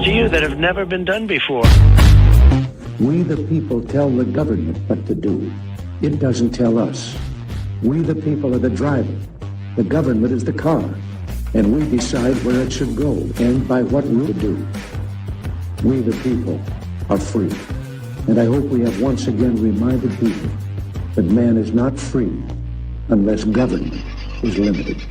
to you that have never been done before. We the people tell the government what to do. It doesn't tell us. We the people are the driver. The government is the car. And we decide where it should go and by what route to do. We the people are free. And I hope we have once again reminded people that man is not free unless government is limited.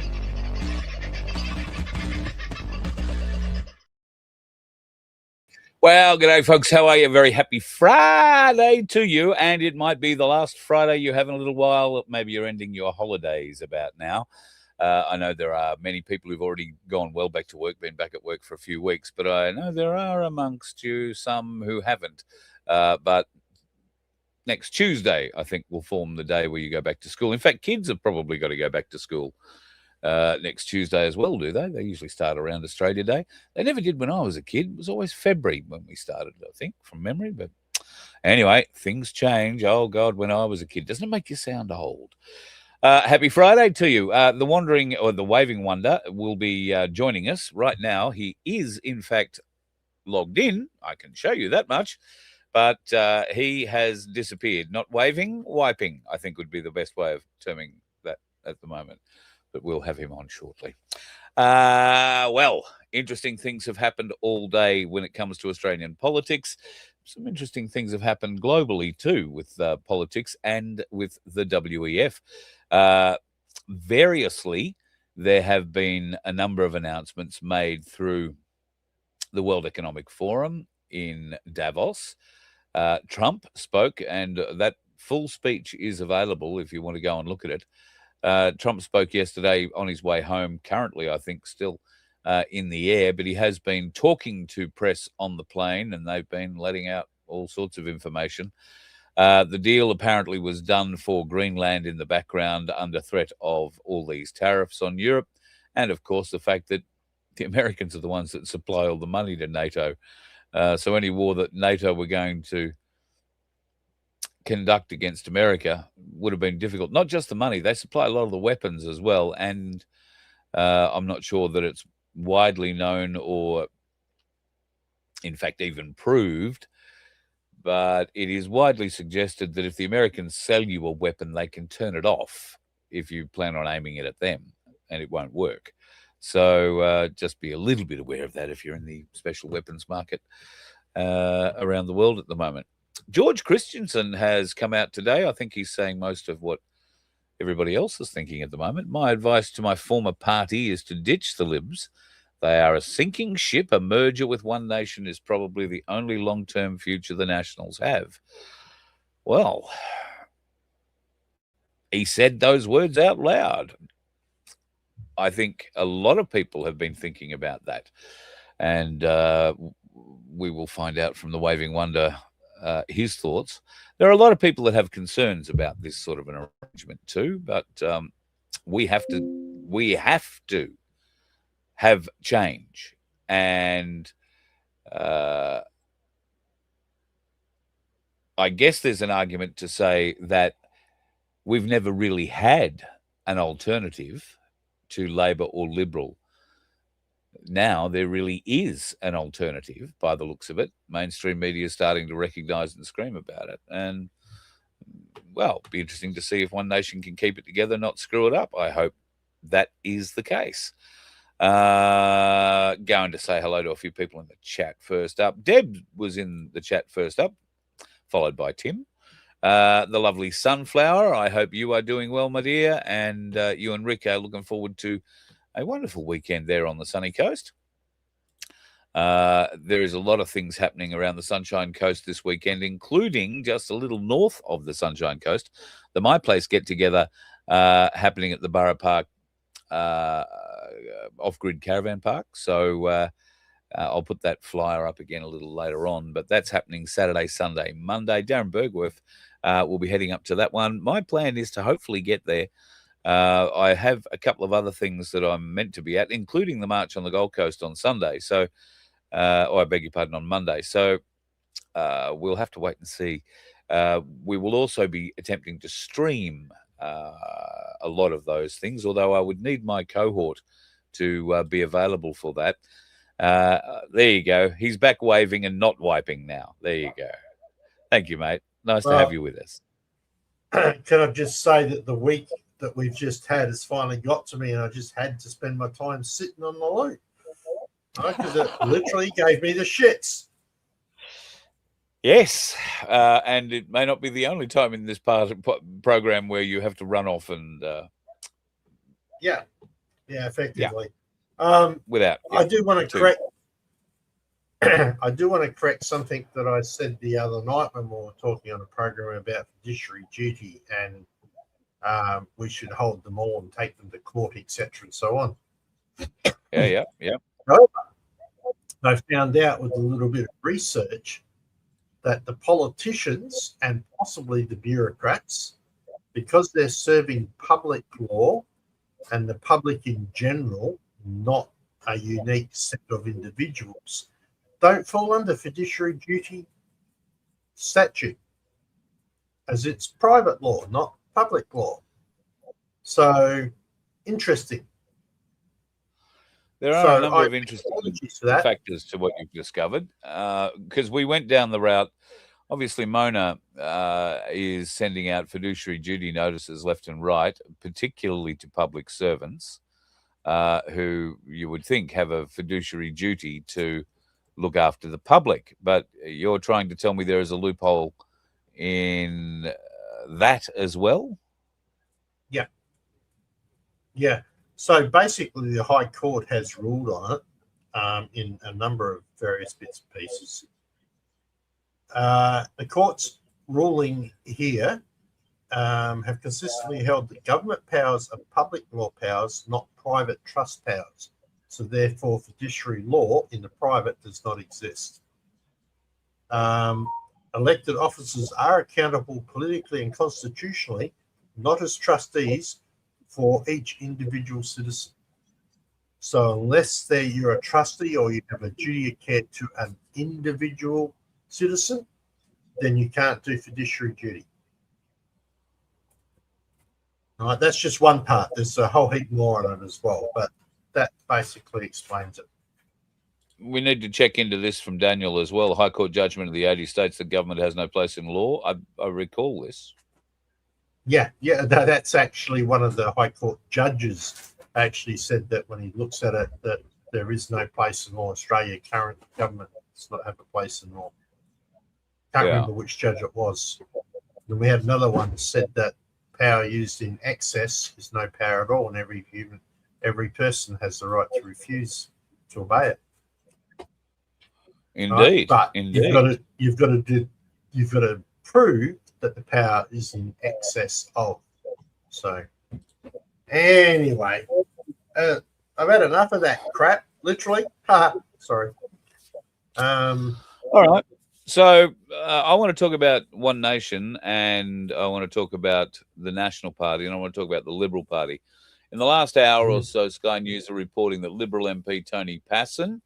Well, g'day, folks. How are you? Very happy Friday to you. And it might be the last Friday you have in a little while. Maybe you're ending your holidays about now. I know there are many people who've already gone well back to work, been back at work for a few weeks. But I know there are amongst you some who haven't. But next Tuesday, I think, will form the day where you go back to school. In fact, kids have probably got to go back to school next Tuesday as well, do they? They usually start around Australia Day. They never did when I was a kid. It was always February when we started, I think, from memory. But anyway, things change. Oh, God, when I was a kid. Doesn't it make you sound old? Happy Friday to you. The Wandering, or the Waving Wonder, will be joining us right now. He is, in fact, logged in. I can show you that much. But he has disappeared. Not waving, wiping, I think would be the best way of terming that at the moment. But we'll have him on shortly. Well, interesting things have happened all day when it comes to Australian politics. Some interesting things have happened globally too with politics and with the WEF. Variously, there have been a number of announcements made through the World Economic Forum in Davos. Trump spoke, and that full speech is available if you want to go and look at it. Trump spoke yesterday on his way home, currently, I think, still in the air, but he has been talking to press on the plane, and they've been letting out all sorts of information. The deal apparently was done for Greenland in the background under threat of all these tariffs on Europe, and, of course, the fact that the Americans are the ones that supply all the money to NATO. So any war that NATO were going to conduct against America would have been difficult. Not just the money, they supply a lot of the weapons as well. And I'm not sure that it's widely known or, in fact, even proved, but it is widely suggested that if the Americans sell you a weapon, they can turn it off if you plan on aiming it at them, and it won't work. So just be a little bit aware of that if you're in the special weapons market around the world at the moment. George Christensen has come out today. I think he's saying most of what everybody else is thinking at the moment. My advice to my former party is to ditch the Libs. They are a sinking ship. A merger with One Nation is probably the only long-term future the Nationals have. Well, he said those words out loud. I think a lot of people have been thinking about that. And we will find out from the Waving Wonder his thoughts. There are a lot of people that have concerns about this sort of an arrangement too, but we have to have change. And I guess there's an argument to say that we've never really had an alternative to Labor or Liberal. Now there really is an alternative by the looks of it. Mainstream media is starting to recognise and scream about it. And, well, it'll be interesting to see if One Nation can keep it together, not screw it up. I hope that is the case. Going to say hello to a few people in the chat first up. Deb was in the chat first up, followed by Tim. The lovely Sunflower, I hope you are doing well, my dear. And you and Rick are looking forward to a wonderful weekend there on the sunny coast. There is a lot of things happening around the Sunshine Coast this weekend, including just a little north of the Sunshine Coast, the My Place get-together happening at the Borough Park off-grid caravan park. So I'll put that flyer up again a little later on, but that's happening Saturday, Sunday, Monday. Darren Bergworth will be heading up to that one. My plan is to hopefully get there. I have a couple of other things that I'm meant to be at, including the March on the Gold Coast on Sunday. So, or I beg your pardon, on Monday. So we'll have to wait and see. We will also be attempting to stream a lot of those things, although I would need my cohort to be available for that. There you go. He's back waving and not wiping now. There you go. Thank you, mate. Nice to have you with us. Can I just say that the week that we've just had has finally got to me, and I just had to spend my time sitting on the loo, because it literally gave me the shits. Yes, and it may not be the only time in this part of program where you have to run off and yeah, effectively. Without, I do want to correct. I do want to correct something that I said the other night when we were talking on a program about fiduciary duty, and we should hold them all and take them to court, etc., and so on. Yeah. However, I found out with a little bit of research that the politicians and possibly the bureaucrats, because they're serving public law and the public in general, not a unique set of individuals, don't fall under fiduciary duty statute, as it's private law, not public law. So, interesting. There are a number of interesting factors to what you've discovered, because we went down the route. Obviously, Mona is sending out fiduciary duty notices left and right, particularly to public servants who you would think have a fiduciary duty to look after the public. But you're trying to tell me there is a loophole in that as well? Yeah. So basically, the High Court has ruled on it in a number of various bits and pieces. The court's ruling here have consistently held that government powers are public law powers, not private trust powers. So therefore, fiduciary law in the private does not exist. Elected officers are accountable politically and constitutionally, not as trustees, for each individual citizen. So unless you're a trustee or you have a duty of care to an individual citizen, then you can't do fiduciary duty. All right, that's just one part. There's a whole heap more on it as well, but that basically explains it. We need to check into this from Daniel as well. High Court judgment of the 80 states that government has no place in law. I recall this. Yeah, that's actually one of the High Court judges actually said that when he looks at it, that there is no place in law. Australia current government does not have a place in law. Can't remember which judge it was. Then we had another one that said that power used in excess is no power at all, and every person has the right to refuse to obey it. Indeed, but indeed. You've got to prove that the power is in excess of. So, anyway, I've had enough of that crap. Literally, sorry. All right. So I want to talk about One Nation, and I want to talk about the National Party, and I want to talk about the Liberal Party. In the last hour or so, Sky News are reporting that Liberal MP Tony Passon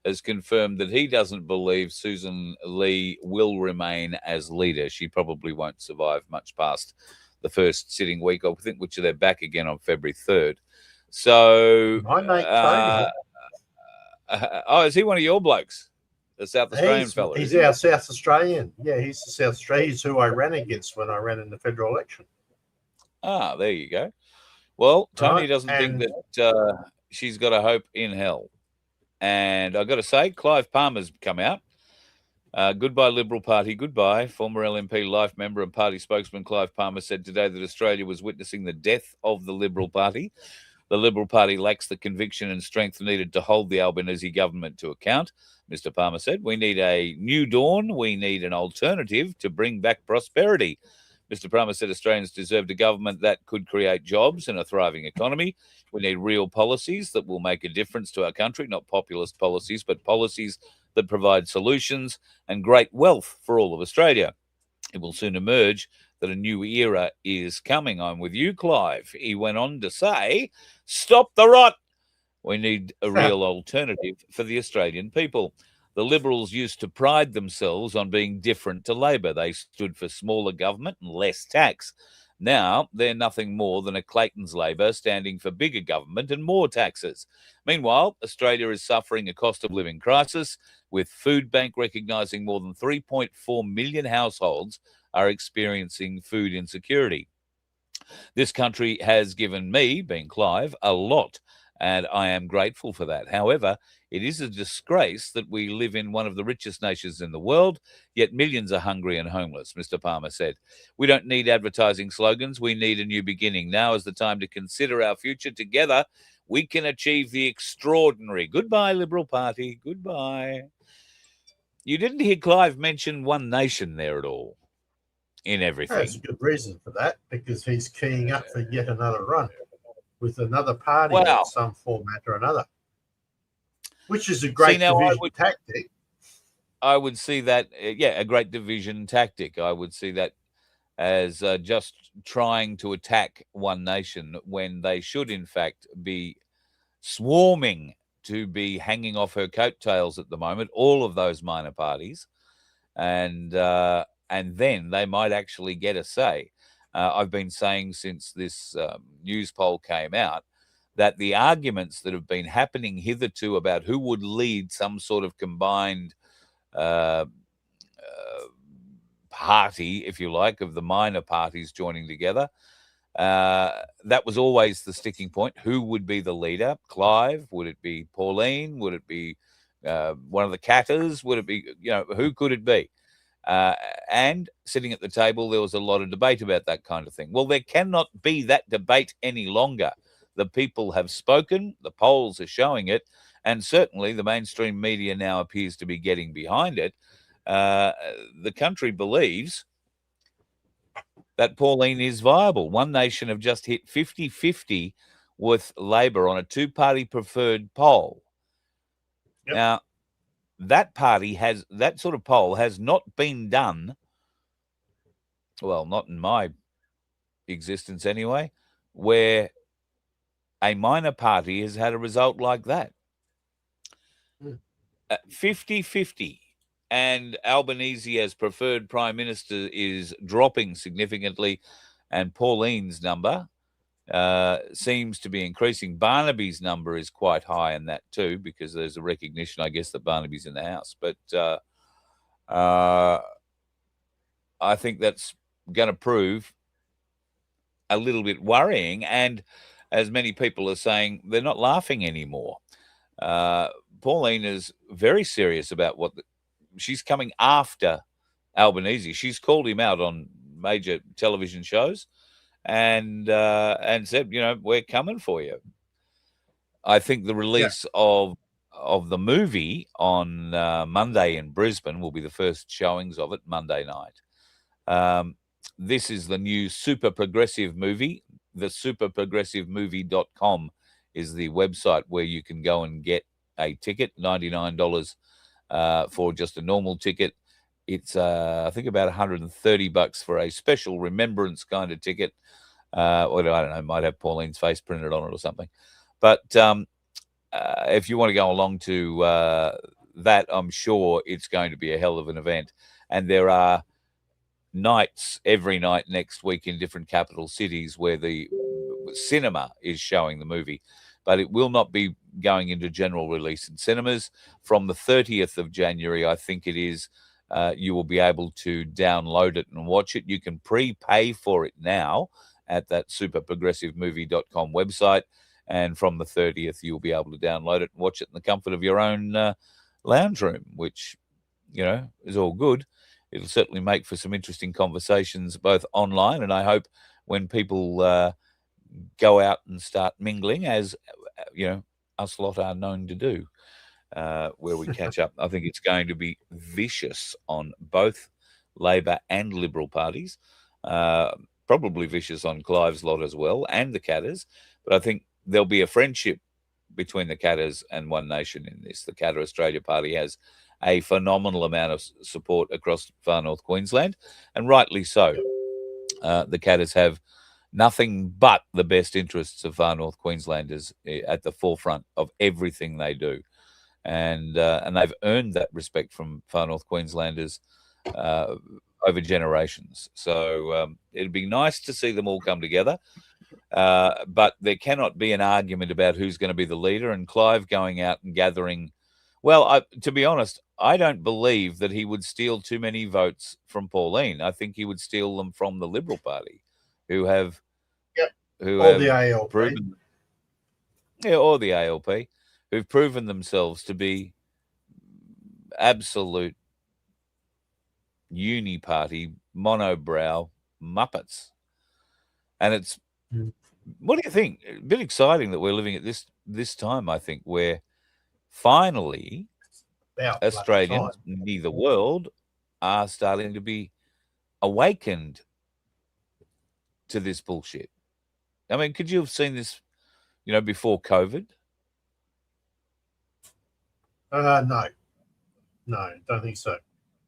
has confirmed that he doesn't believe Susan Lee will remain as leader. She probably won't survive much past the first sitting week, I think, which they're back again on February 3rd. So, my mate Tony. Is he one of your blokes? The South Australian fellow. He's our South Australian. Yeah, he's the South Australian. He's who I ran against when I ran in the federal election. There you go. Well, Tony doesn't think that she's got a hope in hell. And I've got to say, Clive Palmer's come out. Goodbye, Liberal Party, goodbye. Former LNP Life member and party spokesman Clive Palmer said today that Australia was witnessing the death of the Liberal Party. The Liberal Party lacks the conviction and strength needed to hold the Albanese government to account. Mr. Palmer said, we need a new dawn. We need an alternative to bring back prosperity. Mr. Palmer said Australians deserved a government that could create jobs and a thriving economy. We need real policies that will make a difference to our country, not populist policies, but policies that provide solutions and great wealth for all of Australia. It will soon emerge that a new era is coming. I'm with you, Clive. He went on to say, stop the rot. We need a real alternative for the Australian people. The Liberals used to pride themselves on being different to Labor. They stood for smaller government and less tax. Now they're nothing more than a Clayton's Labor standing for bigger government and more taxes. Meanwhile, Australia is suffering a cost of living crisis, with Food Bank recognising more than 3.4 million households are experiencing food insecurity. This country has given me, being Clive, a lot, and I am grateful for that. However, it is a disgrace that we live in one of the richest nations in the world, yet millions are hungry and homeless, Mr. Palmer said. We don't need advertising slogans. We need a new beginning. Now is the time to consider our future. Together, we can achieve the extraordinary. Goodbye, Liberal Party. Goodbye. You didn't hear Clive mention One Nation there at all in everything. There's a good reason for that, because he's keying up for yet another run with another party in some format or another, which is a great division tactic. I would see that, a great division tactic. I would see that as just trying to attack One Nation when they should, in fact, be swarming to be hanging off her coattails at the moment, all of those minor parties, and then they might actually get a say. I've been saying since this news poll came out that the arguments that have been happening hitherto about who would lead some sort of combined party, if you like, of the minor parties joining together, that was always the sticking point. Who would be the leader? Clive? Would it be Pauline? Would it be one of the Catters? Would it be, who could it be? And sitting at the table, there was a lot of debate about that kind of thing. Well, there cannot be that debate any longer. The people have spoken, the polls are showing it, and certainly the mainstream media now appears to be getting behind it. The country believes that Pauline is viable. One Nation have just hit 50-50 with Labor on a two-party preferred poll. Yep. Now, that sort of poll has not been done, well, not in my existence anyway, where a minor party has had a result like that. 50-50. And Albanese as preferred Prime Minister is dropping significantly, and Pauline's number seems to be increasing. Barnaby's number is quite high in that too, because there's a recognition, I guess, that Barnaby's in the House. But I think that's going to prove a little bit worrying. And as many people are saying, they're not laughing anymore. Pauline is very serious about she's coming after Albanese. She's called him out on major television shows and said, we're coming for you. I think the release of the movie on Monday in Brisbane will be the first showings of it Monday night. This is the new super progressive movie. The superprogressivemovie.com is the website where you can go and get a ticket, $99 for just a normal ticket. It's I think about $130 for a special remembrance kind of ticket. Or I don't know, might have Pauline's face printed on it or something. But if you want to go along to that, I'm sure it's going to be a hell of an event. And there are nights every night next week in different capital cities where the cinema is showing the movie. But it will not be going into general release in cinemas. From the 30th of January, I think it is, you will be able to download it and watch it. You can prepay for it now at that superprogressivemovie.com website. And from the 30th, you'll be able to download it and watch it in the comfort of your own lounge room, which, is all good. It'll certainly make for some interesting conversations, both online, and I hope when people go out and start mingling, as us lot are known to do, where we catch up. I think it's going to be vicious on both Labor and Liberal parties, probably vicious on Clive's lot as well, and the Catters. But I think there'll be a friendship between the Catters and One Nation in this. The Catter Australia Party has a phenomenal amount of support across far north Queensland, and rightly so. The Catters have nothing but the best interests of far north Queenslanders at the forefront of everything they do, and they've earned that respect from far north Queenslanders over generations. So it'd be nice to see them all come together. But there cannot be an argument about who's going to be the leader. And Clive going out and gathering, well, to be honest, I don't believe that he would steal too many votes from Pauline. I think he would steal them from the Liberal Party, who have the ALP. proven, or the ALP, who've proven themselves to be absolute uni-party, monobrow muppets. And it's, what do you think? A bit exciting that we're living at this time, I think, where finally Australians, the world, are starting to be awakened to this bullshit. I mean, could you have seen this, before COVID? No, don't think so.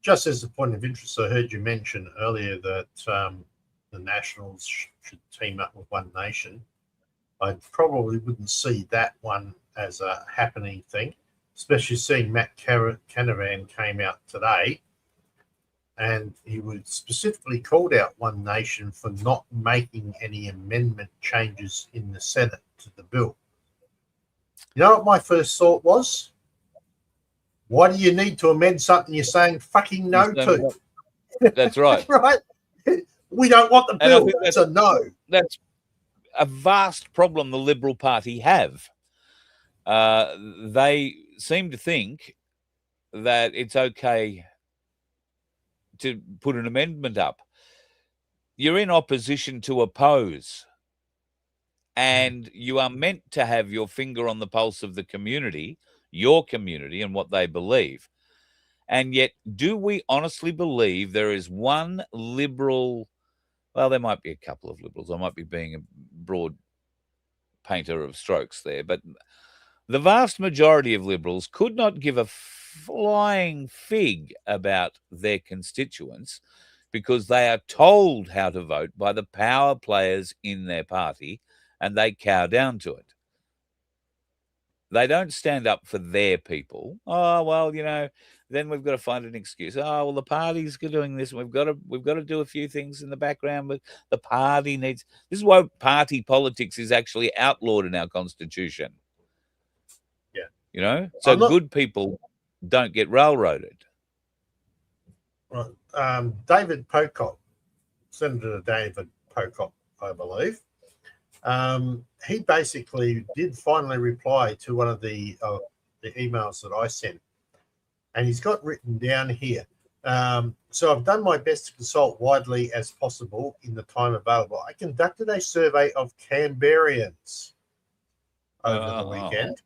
Just as a point of interest, I heard you mention earlier that the Nationals should team up with One Nation. I probably wouldn't see that one as a happening thing, especially seeing Matt Canavan came out today and he would specifically called out One Nation for not making any amendment changes in the Senate to the bill. You know what my first thought was? Why do you need to amend something you're saying fucking no to? That's right. Right? We don't want the bill. That's a no. That's a vast problem the Liberal Party have. They seem to think that it's okay to put an amendment up. You're in opposition to oppose, and you are meant to have your finger on the pulse of the community, your community, and what they believe. And yet, do we honestly believe there is one Liberal? Well, there might be a couple of Liberals. I might be being a broad painter of strokes there, but the vast majority of Liberals could not give a flying fig about their constituents because they are told how to vote by the power players in their party, and they cow down to it. They don't stand up for their people. Oh, well, then we've got to find an excuse. Oh, well, the party's doing this. We've got to do a few things in the background, but the party needs. This is why party politics is actually outlawed in our constitution. Yeah, so good people don't get railroaded. Right. David Pocock, Senator David Pocock, I believe. He basically did finally reply to one of the emails that I sent. And he's got written down here. So I've done my best to consult widely as possible in the time available. I conducted a survey of Canberrians over the weekend,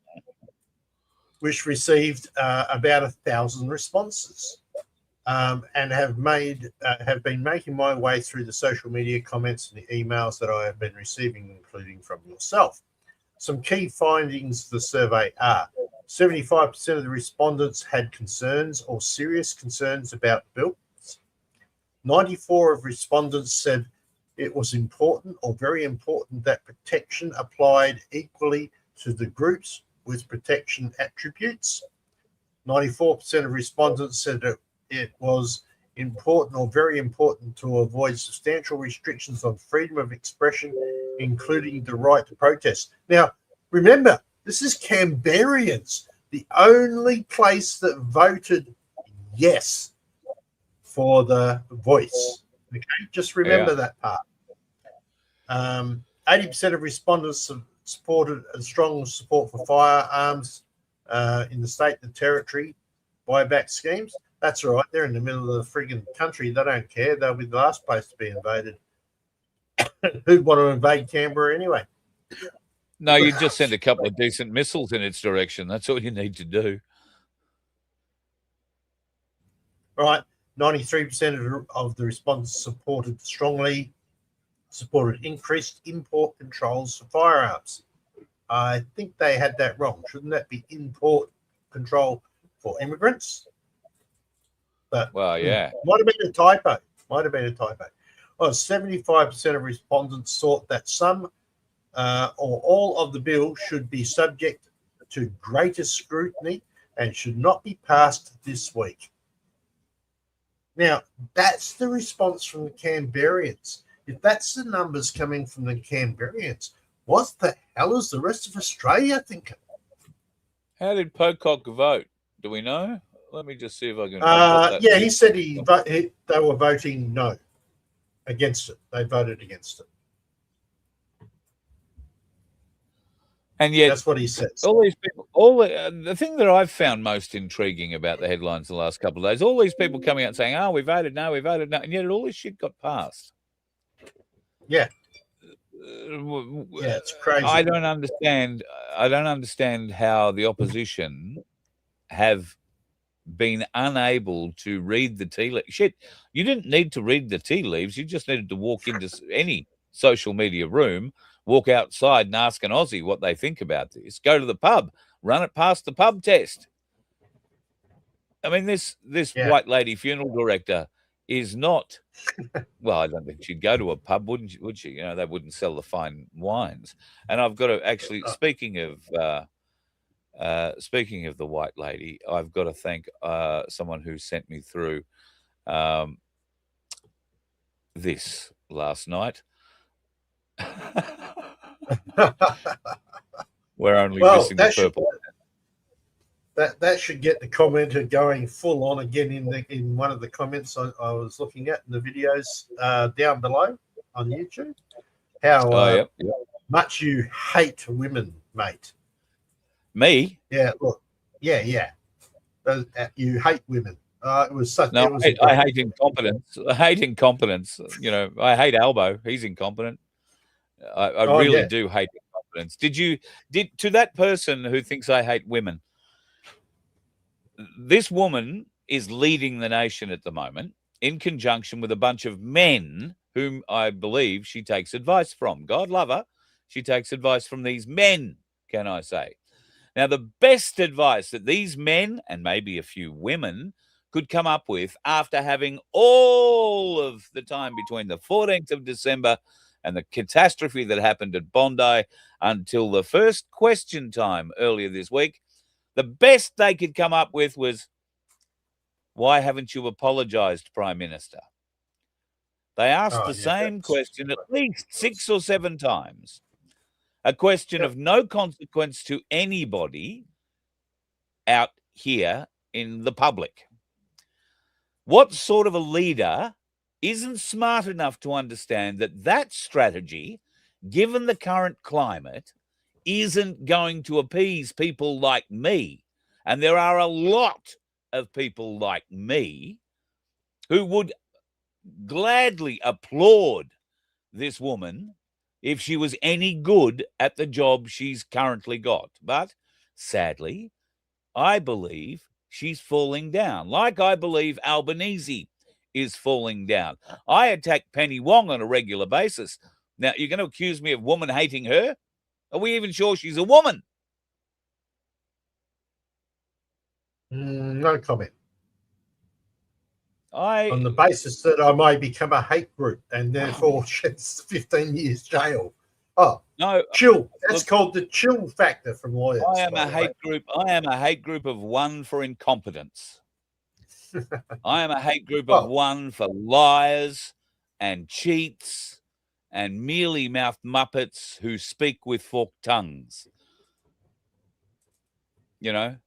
which received about 1,000 responses, and have been making my way through the social media comments and the emails that I have been receiving, including from yourself. Some key findings of the survey are 75% of the respondents had concerns or serious concerns about bills. 94% of respondents said it was important or very important that protection applied equally to the groups with protection attributes. 94% of respondents said that it was important or very important to avoid substantial restrictions on freedom of expression, including the right to protest. Now, remember, this is Canberrians, the only place that voted yes for the voice. Okay, just remember that part. 80% of respondents supported a strong support for firearms in the state and territory buyback schemes. That's all right. They're in the middle of the frigging country. They don't care. They'll be the last place to be invaded. Who'd want to invade Canberra anyway? No, you just send a couple of decent missiles in its direction. That's all you need to do. All right. 93% of the respondents supported increased import controls for firearms. I think they had that wrong. Shouldn't that be import control for immigrants? But well, yeah. Might have been a typo. Well, 75% of respondents thought that some or all of the bill should be subject to greater scrutiny and should not be passed this week. Now, that's the response from the Canberrians. If that's the numbers coming from the Canberrians, what the hell is the rest of Australia thinking? How did Pocock vote? Do we know? Let me just see if I can. Yeah, he said they were voting no against it. They voted against it. And yet, that's what he says. All these people, the thing that I've found most intriguing about the headlines the last couple of days, all these people coming out saying, "Oh, we voted no," and yet all this shit got passed. Yeah, it's crazy. I don't understand. I don't understand how the opposition have been unable to read the tea leaves. Shit, you didn't need to read the tea leaves. You just needed to walk into any social media room, walk outside and ask an Aussie what they think about this. Go to the pub, run it past the pub test. I mean, this white lady funeral director is not. Well, I don't think she'd go to a pub, would she? You know, they wouldn't sell the fine wines. And I've got to actually, speaking of the white lady, I've got to thank someone who sent me through this last night. We're only missing the purple. That should get the commenter going full on again in one of the comments I was looking at in the videos down below on YouTube. How much you hate women, mate. Me? Yeah, look. Yeah. You hate women. It was such. No, I hate incompetence. I hate incompetence. You know, I hate Albo. He's incompetent. I really do hate incompetence. Did to that person who thinks I hate women? This woman is leading the nation at the moment in conjunction with a bunch of men whom I believe she takes advice from. God love her. She takes advice from these men, can I say. Now, the best advice that these men and maybe a few women could come up with after having all of the time between the 14th of December and the catastrophe that happened at Bondi until the first question time earlier this week, the best they could come up with was, why haven't you apologized, Prime Minister? They asked the same question at least 6 or 7 times. A question of no consequence to anybody out here in the public. What sort of a leader isn't smart enough to understand that strategy, given the current climate, isn't going to appease people like me? And there are a lot of people like me who would gladly applaud this woman if she was any good at the job she's currently got. But sadly, I believe she's falling down, like I believe Albanese is falling down. I attack Penny Wong on a regular basis. Now, you're going to accuse me of woman hating her? Are we even sure she's a woman? No comment. On the basis that I may become a hate group and therefore it's 15 years jail. Oh, no, chill. That's called the chill factor from lawyers. I am a hate group. I am a hate group of one for incompetence. I am a hate group of one for liars and cheats and mealy-mouthed muppets who speak with forked tongues. You know,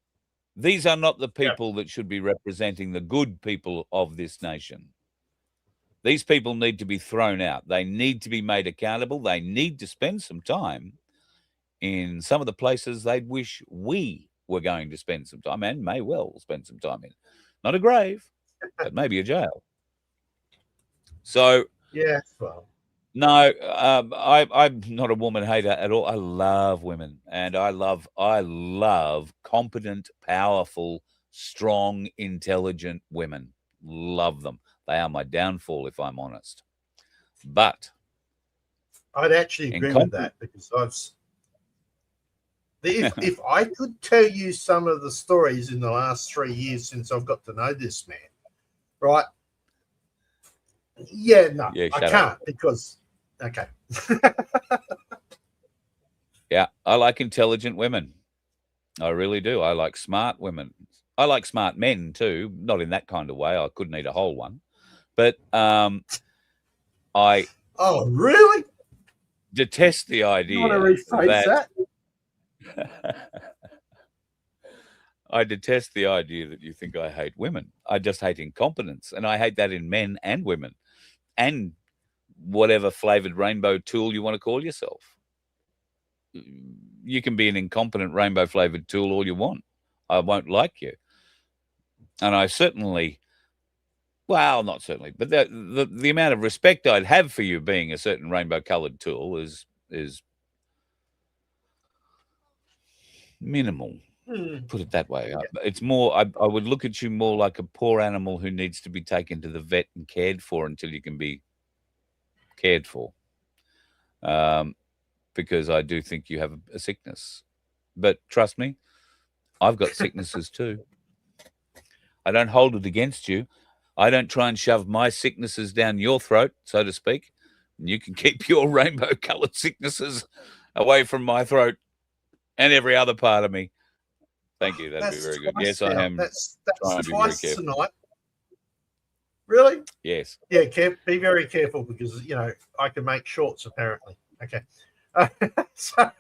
these are not the people that should be representing the good people of this nation. These people need to be thrown out. They need to be made accountable. They need to spend some time in some of the places they'd wish we were going to spend some time and may well spend some time in. Not a grave, but maybe a jail. So, yeah, well. No, I'm not a woman hater at all. I love women, and I love competent, powerful, strong, intelligent women. Love them. They are my downfall, if I'm honest. But I'd actually agree with that, because if I could tell you some of the stories in the last 3 years since I've got to know this man, right? Yeah, no, I can't because, okay. Yeah, I like intelligent women. I really do. I like smart women. I like smart men too, not in that kind of way. I couldn't eat a whole one. But I Oh, really? detest the You want idea to rephrase that? I detest the idea that you think I hate women. I just hate incompetence, and I hate that in men and women, and whatever flavored rainbow tool you want to call yourself. You can be an incompetent rainbow flavored tool all you want. I won't like you, and I certainly, well, not certainly, but the amount of respect I'd have for you being a certain rainbow colored tool is minimal. Put it that way. It's more, I would look at you more like a poor animal who needs to be taken to the vet and cared for until you can be cared for. Because I do think you have a sickness. But trust me, I've got sicknesses too. I don't hold it against you. I don't try and shove my sicknesses down your throat, so to speak. And you can keep your rainbow colored sicknesses away from my throat and every other part of me. Thank you. That'd be very good. Yes, I am. That's trying to be twice very careful. tonight. Really? Yes. Yeah, be very careful because, you know, I can make shorts apparently. Okay. So,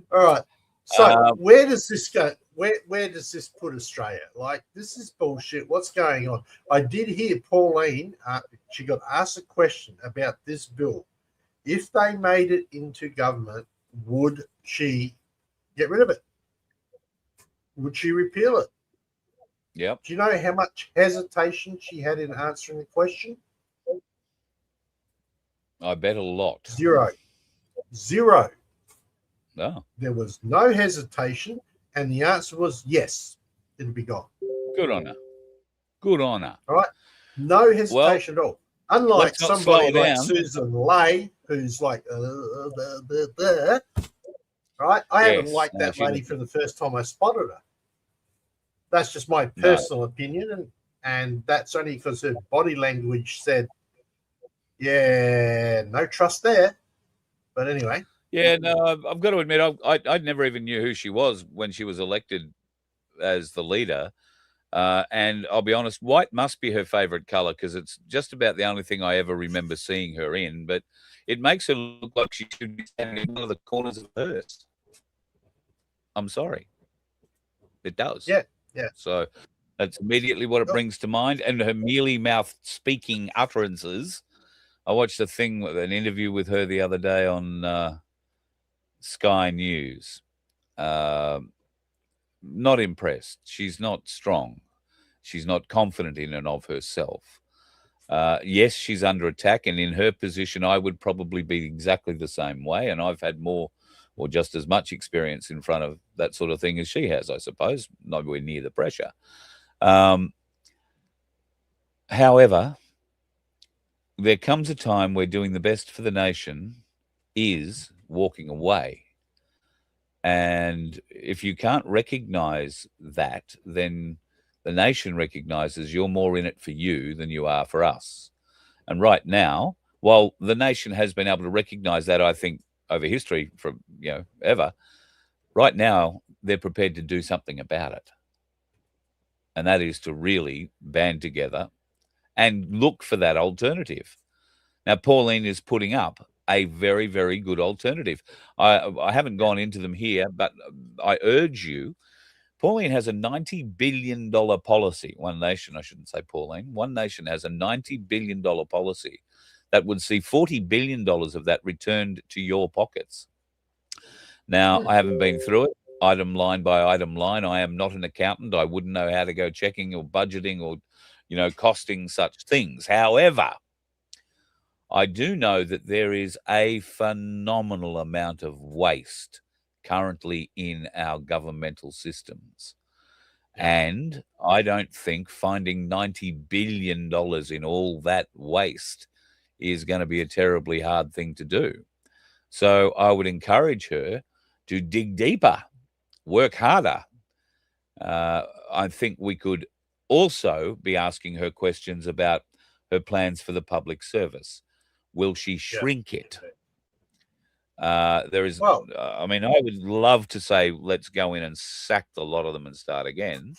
all right. So where does this go? Where does this put Australia? Like, this is bullshit. What's going on? I did hear Pauline, she got asked a question about this bill. If they made it into government, would she get rid of it? Would she repeal it? Yep. Do you know how much hesitation she had in answering the question? I bet a lot. Zero. Oh. There was no hesitation, and the answer was yes, it'll be gone. Good on her. Good on her. All right. No hesitation at all. Unlike somebody like Susan Lay, who's like, right? I haven't liked that lady from the first time I spotted her. That's just my personal opinion, and that's only because her body language said, yeah, no trust there. But anyway. Yeah, no, I've got to admit, I never even knew who she was when she was elected as the leader. And I'll be honest, white must be her favorite color because it's just about the only thing I ever remember seeing her in. But it makes her look like she should be standing in one of the corners of the hearse. I'm sorry. It does. Yeah. So that's immediately what it brings to mind. And her mealy-mouthed speaking utterances. I watched an interview with her the other day on Sky News. Not impressed. She's not strong. She's not confident in and of herself. Yes, she's under attack, and in her position, I would probably be exactly the same way. And I've had more or just as much experience in front of that sort of thing as she has, I suppose, nowhere near the pressure. However, there comes a time where doing the best for the nation is walking away. And if you can't recognize that, then the nation recognizes you're more in it for you than you are for us. And right now, while the nation has been able to recognize that, I think, over history from, ever, right now, they're prepared to do something about it. And that is to really band together and look for that alternative. Now, Pauline is putting up a very, very good alternative. I haven't gone into them here, but I urge you. Pauline has a $90 billion policy. One Nation, I shouldn't say Pauline. One Nation has a $90 billion policy that would see $40 billion of that returned to your pockets. Now, I haven't been through it item line by item line. I am not an accountant. I wouldn't know how to go checking or budgeting or, costing such things. However, I do know that there is a phenomenal amount of waste currently in our governmental systems. And I don't think finding $90 billion in all that waste is going to be a terribly hard thing to do. So I would encourage her to dig deeper, work harder. I think we could also be asking her questions about her plans for the public service. Will she shrink it? There is, Well, I mean, I would love to say let's go in and sack the lot of them and start again,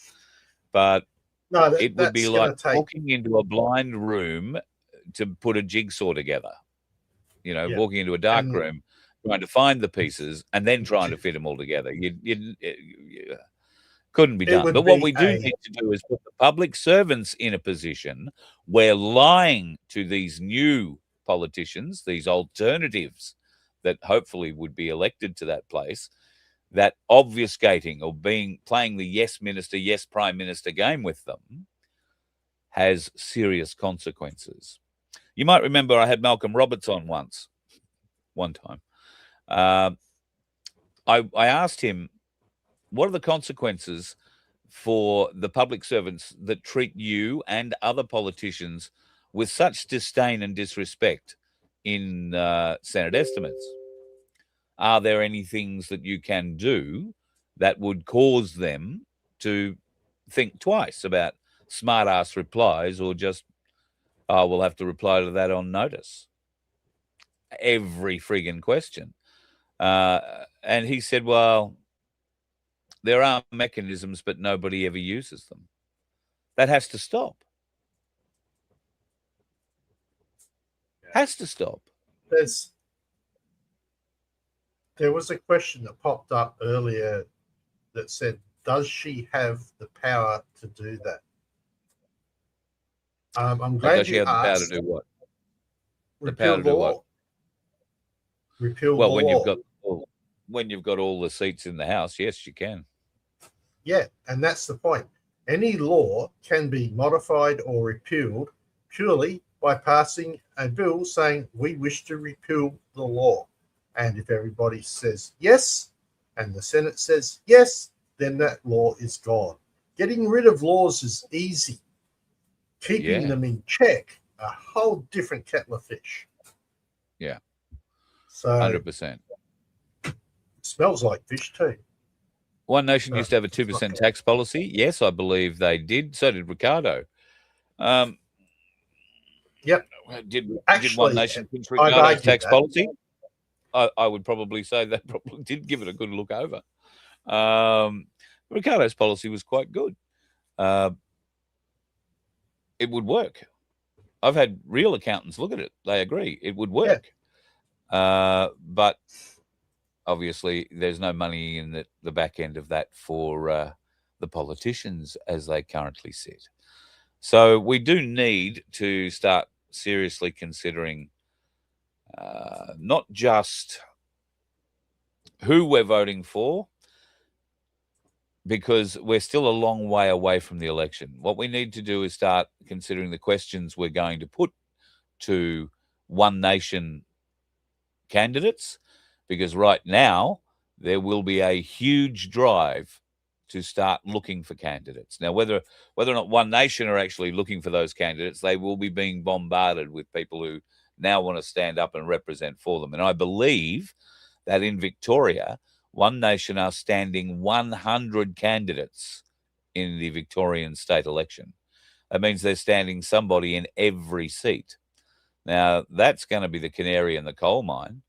but no, it would be that's going like to take. walking into a blind room to put a jigsaw together. You know, Yeah. walking into a dark And- room, trying to find the pieces, and then trying to fit them all together. You couldn't be It done. would But what be we do need to do is put the public servants in a position where lying to these new politicians, these alternatives that hopefully would be elected to that place, that obfuscating or playing the yes minister, yes prime minister game with them has serious consequences. You might remember I had Malcolm Roberts on one time. I asked him, what are the consequences for the public servants that treat you and other politicians with such disdain and disrespect in Senate estimates? Are there any things that you can do that would cause them to think twice about smart-ass replies, or just, oh, we'll have to reply to that on notice? Every friggin' question. And he said, well, there are mechanisms, but nobody ever uses them. That has to stop. Has to stop. There was a question that popped up earlier that said, does she have the power to do that? I'm glad Does she you have the power to asked. do what? The Repeal power to do what? law. Repeal Well, the law. when you've got all the seats in the House, yes, you can. Yeah, and that's the point. Any law can be modified or repealed purely by passing a bill saying we wish to repeal the law. And if everybody says yes, and the Senate says yes, then that law is gone. Getting rid of laws is easy. Keeping them in check, a whole different kettle of fish. Yeah. So 100%. It smells like fish too. One Nation used to have a 2% tax policy. Yes, I believe they did. So did Ricardo. Yep. Did Actually, One Nation pinch I'd Ricardo's argue tax that. policy? I would probably say they probably did give it a good look over. Ricardo's policy was quite good. It would work. I've had real accountants look at it. They agree it would work. But obviously there's no money in the back end of that for the politicians as they currently sit. So we do need to start seriously considering not just who we're voting for, because we're still a long way away from the election. What we need to do is start considering the questions we're going to put to One Nation candidates, because right now there will be a huge drive to start looking for candidates. Now, whether or not One Nation are actually looking for those candidates, they will be being bombarded with people who now want to stand up and represent for them. And I believe that in Victoria, One Nation are standing 100 candidates in the Victorian state election. That means they're standing somebody in every seat. Now, that's going to be the canary in the coal mine.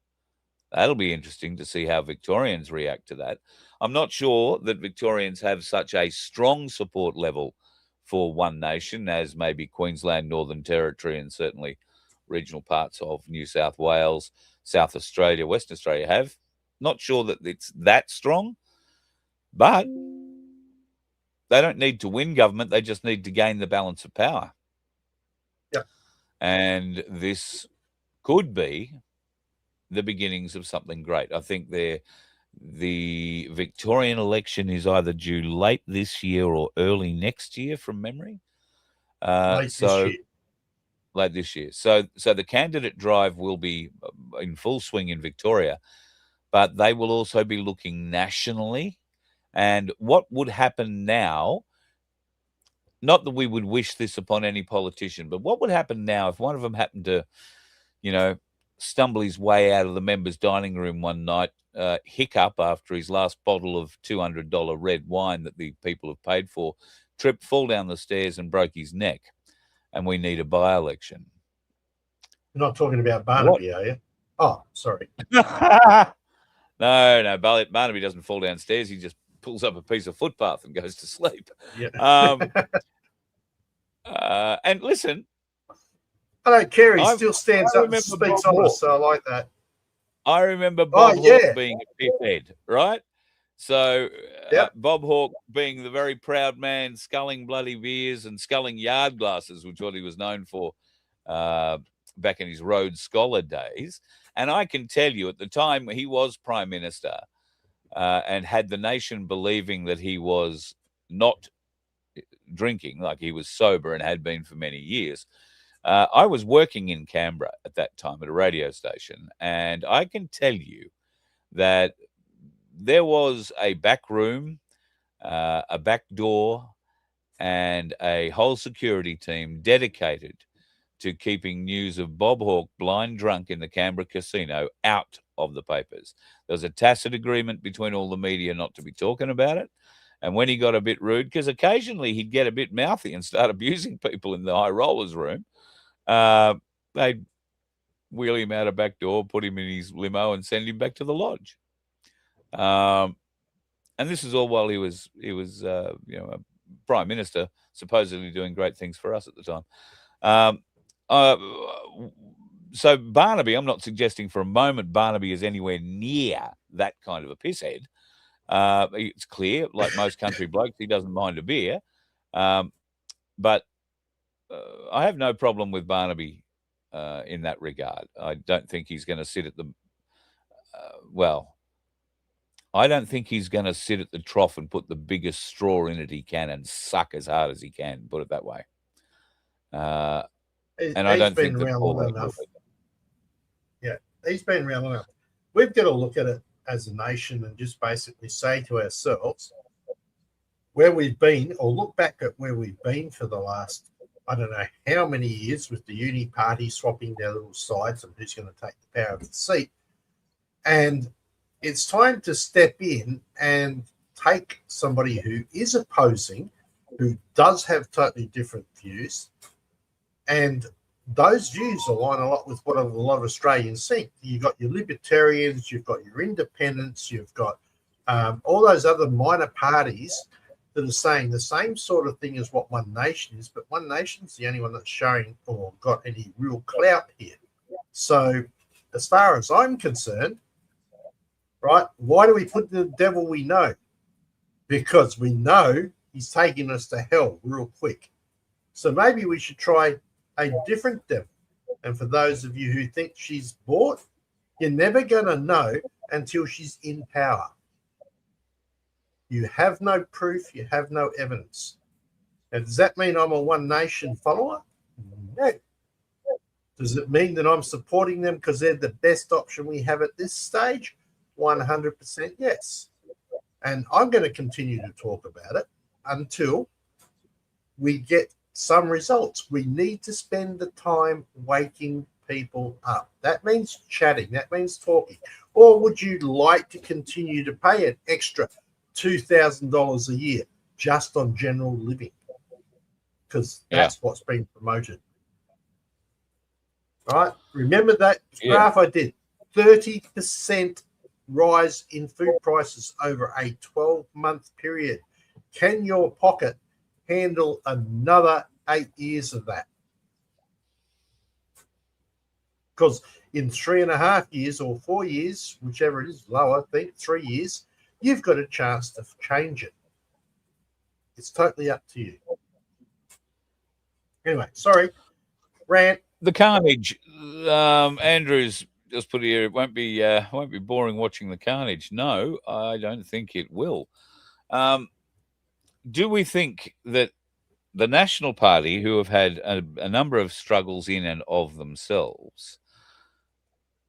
That'll be interesting to see how Victorians react to that. I'm not sure that Victorians have such a strong support level for One Nation as maybe Queensland, Northern Territory, and certainly regional parts of New South Wales, South Australia, Western Australia have. Not sure that it's that strong, but they don't need to win government. They just need to gain the balance of power. Yeah. And this could be the beginnings of something great. I think the Victorian election is either due late this year or early next year from memory. Late this year. So the candidate drive will be in full swing in Victoria, but they will also be looking nationally. And what would happen now, not that we would wish this upon any politician, but what would happen now if one of them happened to, stumble his way out of the members' dining room one night, hiccup after his last bottle of $200 red wine that the people have paid for, tripped, fall down the stairs and broke his neck, and we need a by-election. You're not talking about Barnaby, are you? Oh, sorry. No, Barnaby doesn't fall downstairs. He just pulls up a piece of footpath and goes to sleep. Yeah. And listen, I don't care. He I still stands up and remember speaks Bob on us, Hawke. so I like that. I remember Bob Hawke yeah. being a pithead, right? So Yep. Bob Hawke being the very proud man, sculling bloody beers and sculling yard glasses, which is what he was known for back in his Rhodes Scholar days. And I can tell you, at the time he was Prime Minister and had the nation believing that he was not drinking, like he was sober and had been for many years. I was working in Canberra at that time at a radio station, and I can tell you that there was a back room, a back door, and a whole security team dedicated to keeping news of Bob Hawke blind drunk in the Canberra casino out of the papers. There was a tacit agreement between all the media not to be talking about it. And when he got a bit rude, because occasionally he'd get a bit mouthy and start abusing people in the high rollers room, they'd wheel him out a back door, put him in his limo, and send him back to the lodge. And this is all while he was a prime minister, supposedly doing great things for us at the time. So Barnaby, I'm not suggesting for a moment Barnaby is anywhere near that kind of a pisshead. It's clear, like most country blokes, he doesn't mind a beer. But I have no problem with Barnaby in that regard. I don't think he's going to sit at the I don't think he's going to sit at the trough and put the biggest straw in it he can and suck as hard as he can, put it that way. And I don't think that Paul enough. Yeah, he's been around enough. We've got to look at it as a nation and just basically say to ourselves where we've been, or look back at where we've been for the last, I don't know how many years, with the uni party swapping their little sides and who's going to take the power of the seat. And it's time to step in and take somebody who is opposing, who does have totally different views, and those views align a lot with what a lot of Australians think. You've got your libertarians, you've got your independents, you've got all those other minor parties that are saying the same sort of thing as what One Nation is, but One Nation's the only one that's showing or got any real clout here. So as far as I'm concerned, right, why do we put the devil we know? Because we know he's taking us to hell real quick. So maybe we should try a different devil. And for those of you who think she's bought, you're never going to know until she's in power. You have no proof, you have no evidence. Now, does that mean I'm a One Nation follower? No. Does it mean that I'm supporting them because they're the best option we have at this stage? 100% yes. And I'm going to continue to talk about it until we get some results. We need to spend the time waking people up. That means chatting. That means talking. Or would you like to continue to pay an extra $2,000 a year just on general living? Because that's what's being promoted. All right? Remember that graph I did. 30% rise in food prices over a 12-month period. Can your pocket handle another 8 years of that? Because in 3.5 years or 4 years, whichever it is, lower, I think 3 years, you've got a chance to change it. It's totally up to you. Anyway, sorry, rant. The carnage, Andrew's just put here. It won't be boring watching the carnage. No, I don't think it will. Do we think that the National Party, who have had a number of struggles in and of themselves,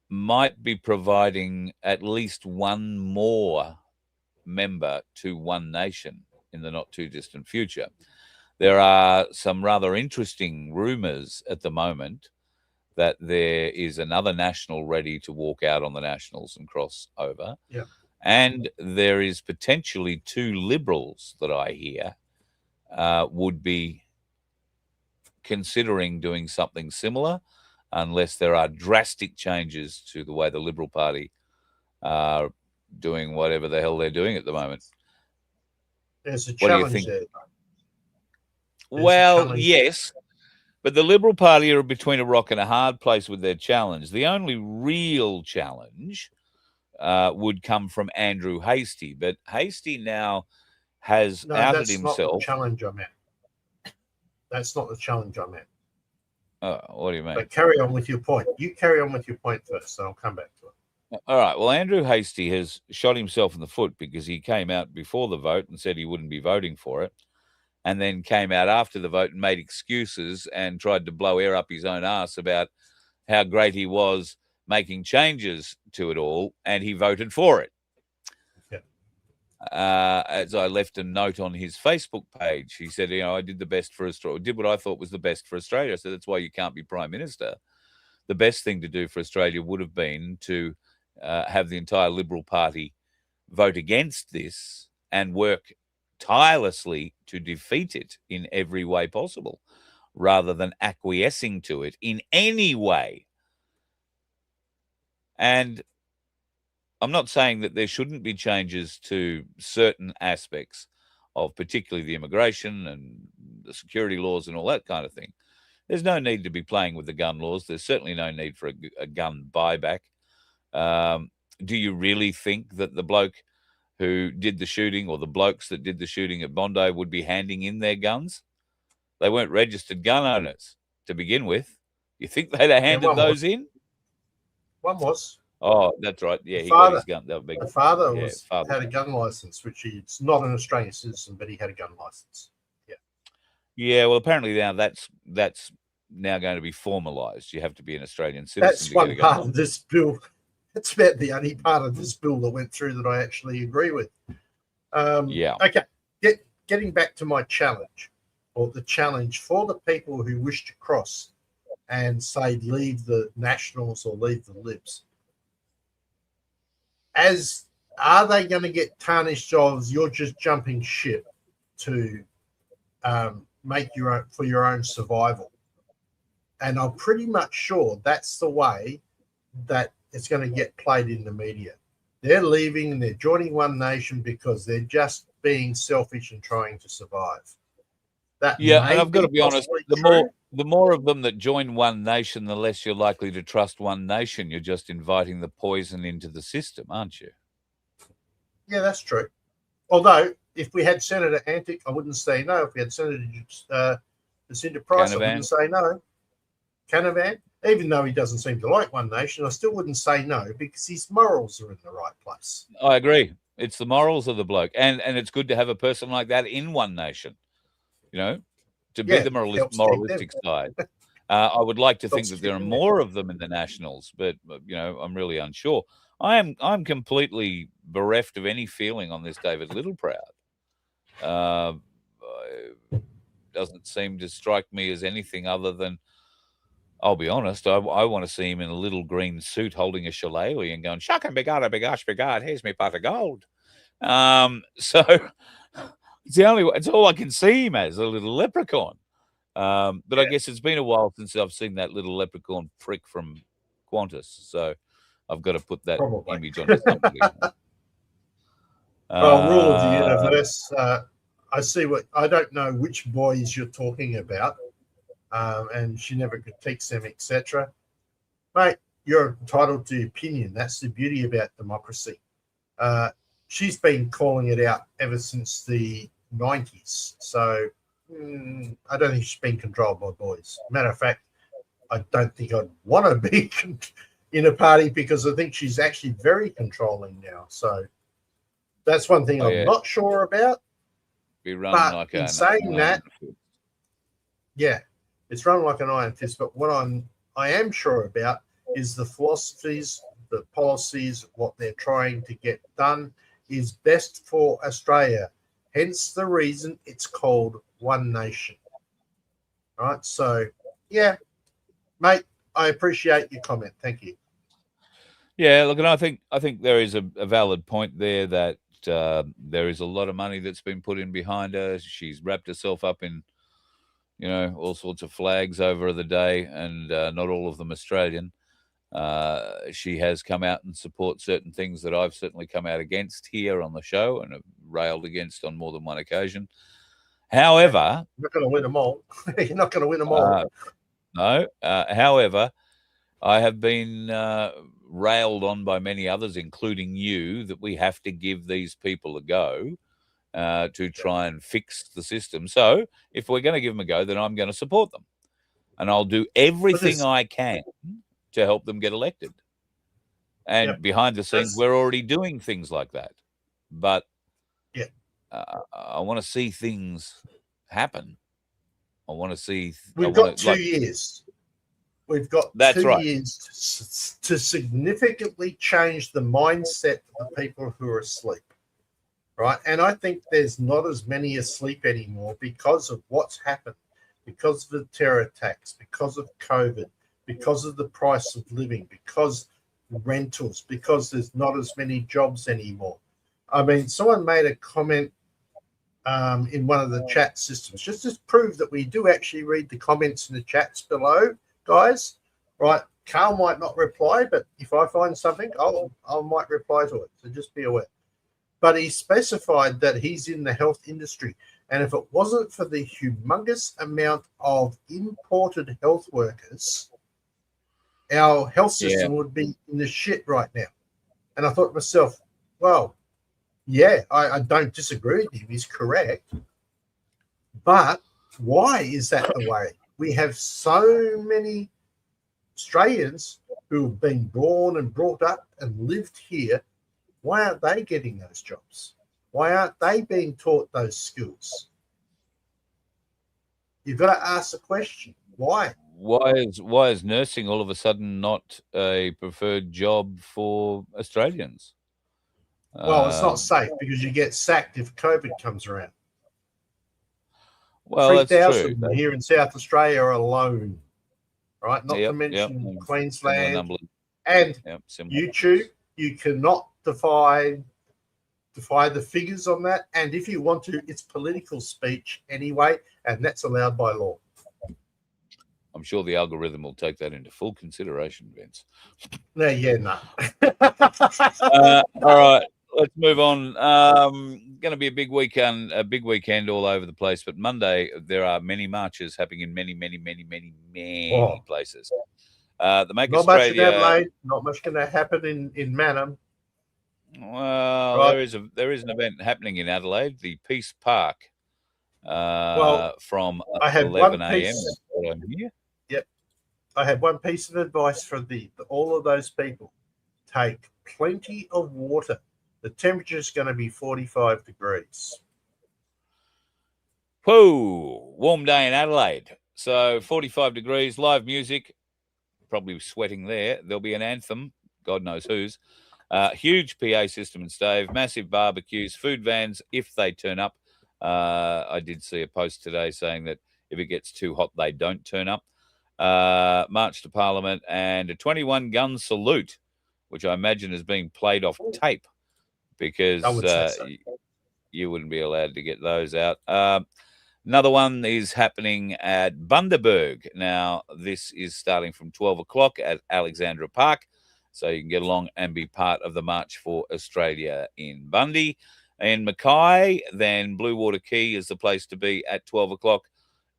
might be providing at least one more member to One Nation in the not too distant future? There are some rather interesting rumours at the moment that there is another National ready to walk out on the Nationals and cross over. Yeah. And there is potentially 2 Liberals that I hear would be considering doing something similar. unless there are drastic changes to the way the Liberal Party are doing whatever the hell they're doing at the moment. There's a What do you challenge think? there. Well, challenge. yes, but the Liberal Party are between a rock and a hard place with their challenge. The only real challenge would come from Andrew Hastie, but Hastie now has outed that's not the himself. challenge I meant. That's not the challenge I meant. What do you mean? But carry on with your point. You carry on with your point first, and I'll come back to it. All right. Well, Andrew Hastie has shot himself in the foot because he came out before the vote and said he wouldn't be voting for it, and then came out after the vote and made excuses and tried to blow air up his own ass about how great he was making changes to it all, and he voted for it. As I left a note on his Facebook page, he said, I did the best for Australia, did what I thought was the best for Australia. So that's why you can't be Prime Minister. The best thing to do for Australia would have been to have the entire Liberal Party vote against this and work tirelessly to defeat it in every way possible, rather than acquiescing to it in any way. And I'm not saying that there shouldn't be changes to certain aspects of particularly the immigration and the security laws and all that kind of thing. There's no need to be playing with the gun laws. There's certainly no need for a gun buyback. Do you really think that the bloke who did the shooting, or the blokes that did the shooting at Bondi, would be handing in their guns? They weren't registered gun owners to begin with. You think they'd have handed those in? One was. Oh, that's right. Yeah, he got his gun. That big. The father had a gun license, which he's not an Australian citizen, but he had a gun license. Yeah. Yeah. Well, apparently now that's now going to be formalised. You have to be an Australian citizen. That's one part of this bill. That's about the only part of this bill that went through that I actually agree with. Yeah. Okay. Getting back to my challenge, or the challenge for the people who wish to cross and say leave the Nationals or leave the Libs. Are they going to get tarnished of you're just jumping ship to make for your own survival? And I'm pretty much sure that's the way that it's going to get played in the media. They're leaving and they're joining One Nation because they're just being selfish and trying to survive. And I've got to be honest, the more of them that join One Nation, the less you're likely to trust One Nation. You're just inviting the poison into the system, aren't you? Yeah, that's true. Although, if we had Senator Antic, I wouldn't say no. If we had Senator Jacinta Price, I wouldn't say no. Canavan, even though he doesn't seem to like One Nation, I still wouldn't say no because his morals are in the right place. I agree. It's the morals of the bloke. And it's good to have a person like that in One Nation, to be the moralistic side. I would like to think that there are more of them in the Nationals, but I'm really unsure. I'm completely bereft of any feeling on this David Littleproud. Doesn't seem to strike me as anything other than, I'll be honest, I want to see him in a little green suit holding a shillelagh and going, "Shuck and begad, begosh, begad, here's me pot of gold." So it's all I can see him as, a little leprechaun. But I guess it's been a while since I've seen that little leprechaun prick from Qantas. So I've got to put that image onto somebody. Rule of the universe. I don't know which boys you're talking about, and she never critiques them, etc. Mate, you're entitled to opinion. That's the beauty about democracy. She's been calling it out ever since the 90s. So I don't think she's been controlled by boys. Matter of fact, I don't think I'd want to be in a party because I think she's actually very controlling now. So that's one thing I'm not sure about. Be running but like in saying that, it's run like an iron fist. But what I am sure about is the philosophies, the policies, what they're trying to get done is best for Australia. Hence the reason it's called One Nation. Right? So, mate, I appreciate your comment. Thank you. Yeah, look, and I think there is a valid point there that there is a lot of money that's been put in behind her. She's wrapped herself up in all sorts of flags over the day, and not all of them Australian. She has come out and support certain things that I've certainly come out against here on the show and have railed against on more than one occasion. However, you're not going to win them all. You're not going to win them all. No. However, I have been railed on by many others, including you, that we have to give these people a go to try and fix the system. So if we're going to give them a go, then I'm going to support them. And I'll do everything I can to help them get elected. And behind the scenes, we're already doing things like that. But I want to see things happen. I want to see. We've got 2 years. We've got 2 years to significantly change the mindset of the people who are asleep. Right. And I think there's not as many asleep anymore because of what's happened, because of the terror attacks, because of COVID, because of the price of living, because rentals, because there's not as many jobs anymore. I mean, someone made a comment in one of the chat systems, just to prove that we do actually read the comments in the chats below, guys. Right. Carl might not reply, but if I find something, I might reply to it. So just be aware. But he specified that he's in the health industry. And if it wasn't for the humongous amount of imported health workers, our health system would be in the shit right now. And I thought to myself, well, I don't disagree with him. He's correct. But why is that the way? We have so many Australians who have been born and brought up and lived here. Why aren't they getting those jobs? Why aren't they being taught those skills? You've got to ask the question. Why? Why is nursing all of a sudden not a preferred job for Australians? Well, it's not safe because you get sacked if COVID comes around. Well, 3,000 here in South Australia alone, right? Not to mention Queensland and YouTube. You cannot defy the figures on that. And if you want to, it's political speech anyway, and that's allowed by law. I'm sure the algorithm will take that into full consideration, Vince. No. All right, let's move on. Going to be a big weekend all over the place. But Monday, there are many marches happening in many places. The Make not Australia, much in Adelaide, not much going to happen in Mannum. Well, right. there is an event happening in Adelaide, the Peace Park, from 11 a.m. I'm here. Yep, I had one piece of advice for all of those people: take plenty of water. The temperature is going to be 45 degrees. Whoa, warm day in Adelaide. So 45 degrees, live music. Probably sweating there. There'll be an anthem, God knows whose. Huge PA system and stave, massive barbecues, food vans if they turn up. I did see a post today saying that if it gets too hot, they don't turn up. March to Parliament and a 21-gun salute, which I imagine is being played off tape because you wouldn't be allowed to get those out. Another one is happening at Bundaberg. Now, this is starting from 12 o'clock at Alexandra Park, so you can get along and be part of the March for Australia in Bundy. In Mackay, then Blue Water Quay is the place to be at 12 o'clock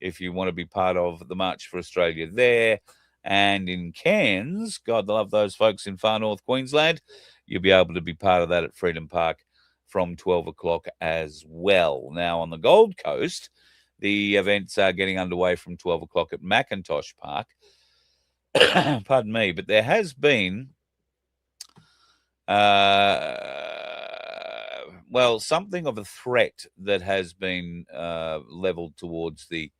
if you want to be part of the March for Australia there. And in Cairns, God love those folks in far north Queensland, you'll be able to be part of that at Freedom Park from 12 o'clock as well. Now, on the Gold Coast, the events are getting underway from 12 o'clock at Macintosh Park. Pardon me, but there has been, something of a threat that has been leveled towards the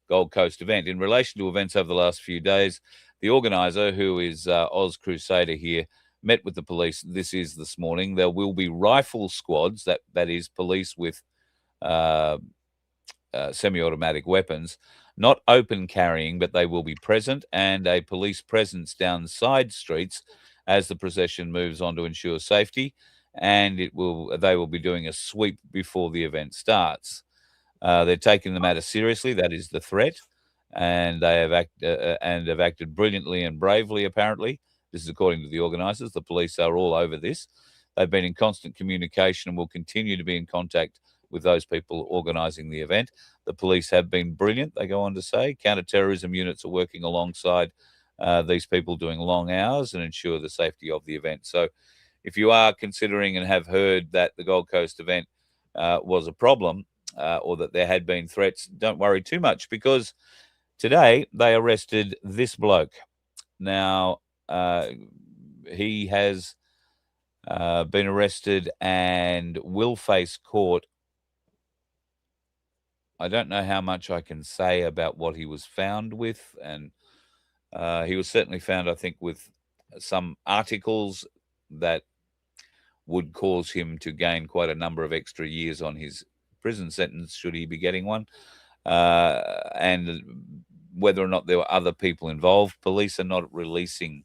Gold Coast event. In relation to events over the last few days, the organizer, who is Oz Crusader here, met with the police. This morning. There will be rifle squads, that is police with semi-automatic weapons, not open carrying, but they will be present, and a police presence down side streets as the procession moves on to ensure safety. And they will be doing a sweep before the event starts. They're taking the matter seriously. That is the threat, and they have acted brilliantly and bravely. Apparently, this is according to the organisers. The police are all over this. They've been in constant communication and will continue to be in contact with those people organising the event. The police have been brilliant, they go on to say. Counter-terrorism units are working alongside these people doing long hours and ensure the safety of the event. So if you are considering and have heard that the Gold Coast event was a problem or that there had been threats, don't worry too much, because today they arrested this bloke. Now, he has been arrested and will face court. I don't know how much I can say about what he was found with, and he was certainly found, I think, with some articles that would cause him to gain quite a number of extra years on his prison sentence, should he be getting one. And whether or not there were other people involved, police are not releasing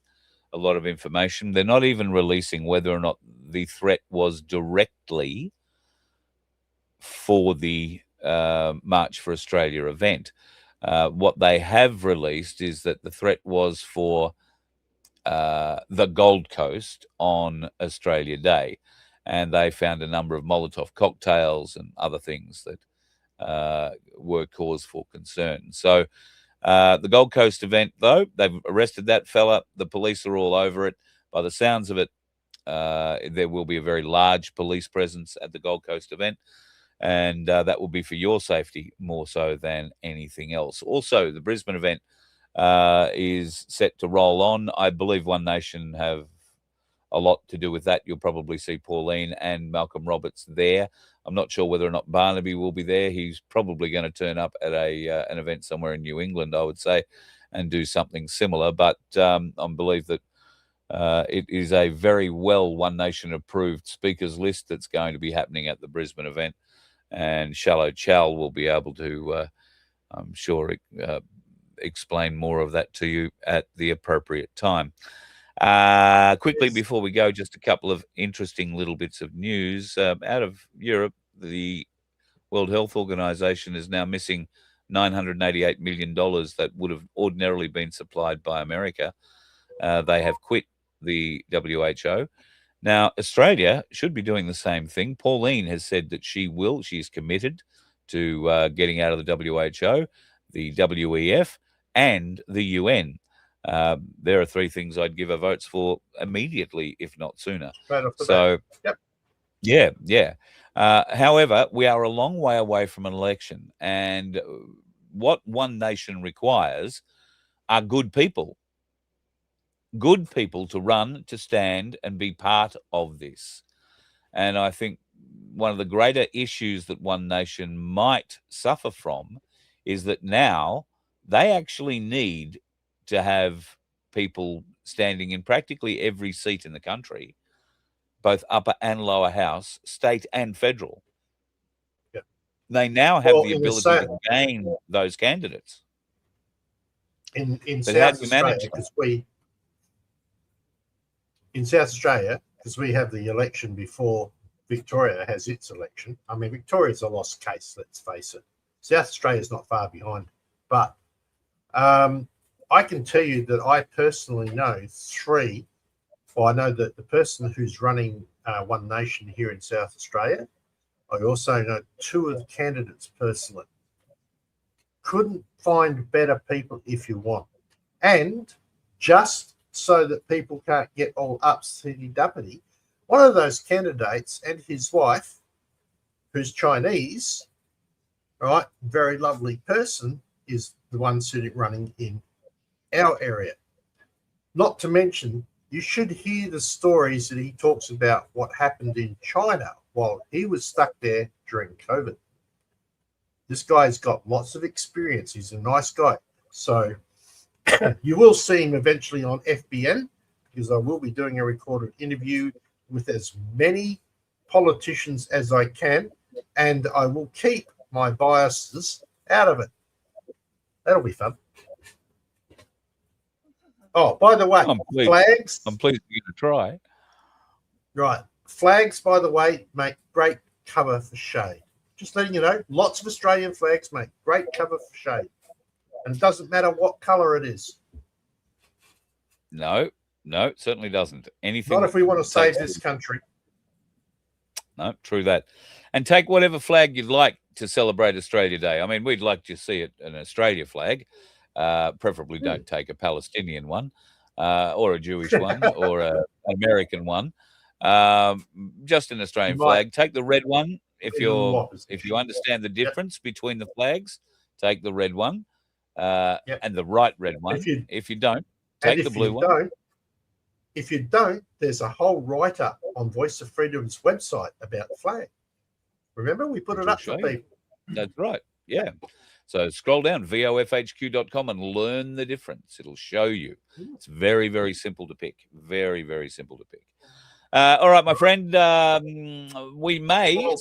a lot of information. They're not even releasing whether or not the threat was directly for the March for Australia event. What they have released is that the threat was for the Gold Coast on Australia Day, and they found a number of Molotov cocktails and other things that were cause for concern. So the Gold Coast event, though, they've arrested that fella. The police are all over it. By the sounds of it, there will be a very large police presence at the Gold Coast event, and that will be for your safety more so than anything else. Also, the Brisbane event is set to roll on. I believe One Nation have a lot to do with that. You'll probably see Pauline and Malcolm Roberts there. I'm not sure whether or not Barnaby will be there. He's probably going to turn up at an event somewhere in New England, I would say, and do something similar. But I believe that it is a very well One Nation approved speakers list that's going to be happening at the Brisbane event. And Shallow Chal will be able to, I'm sure, explain more of that to you at the appropriate time. Quickly, before we go, just a couple of interesting little bits of news. Out of Europe, the World Health Organization is now missing $988 million that would have ordinarily been supplied by America. They have quit the WHO. Now, Australia should be doing the same thing. Pauline has said that she is committed to getting out of the WHO, the WEF, and the UN. There are three things I'd give her votes for immediately, if not sooner. So, yep. Yeah. However, we are a long way away from an election, and what One Nation requires are good people to run, to stand, and be part of this. And I think one of the greater issues that One Nation might suffer from is that now they actually need to have people standing in practically every seat in the country, both upper and lower house, state and federal. Yeah. They now have the ability to gain those candidates. In South Australia, because we have the election before Victoria has its election. I mean, Victoria's a lost case, let's face it. South Australia's not far behind. But I can tell you that I personally know three. Well, I know that the person who's running One Nation here in South Australia, I also know two of the candidates personally. Couldn't find better people if you want. And just so that people can't get all uppity-duppity, one of those candidates and his wife, who's Chinese, right, very lovely person, is the one sitting running in our area. Not to mention, you should hear the stories that he talks about what happened in China while he was stuck there during COVID. This guy's got lots of experience. He's a nice guy. So you will see him eventually on FBN, because I will be doing a recorded interview with as many politicians as I can, and I will keep my biases out of it. That'll be fun. Oh, by the way, flags. I'm pleased for you to try. Right. Flags, by the way, make great cover for shade. Just letting you know, lots of Australian flags, mate. Great cover for shade. And it doesn't matter what colour it is. No, it certainly doesn't. Anything. Not if we want to save takes- this country. No, true that. And take whatever flag you'd like to celebrate Australia Day. I mean, we'd like to see it an Australia flag. Preferably don't take a Palestinian one or a Jewish one or an American one. Just an Australian flag. Take the red one if you understand the difference between the flags. Take the red one and the right red one. If you don't, take the blue one. If you don't, there's a whole write-up on Voice of Freedom's website about the flag. Remember, we put it up for people. That's right. Yeah. So scroll down, vofhq.com, and learn the difference. It'll show you. It's very, very simple to pick. Very, very simple to pick. All right, my friend, we may,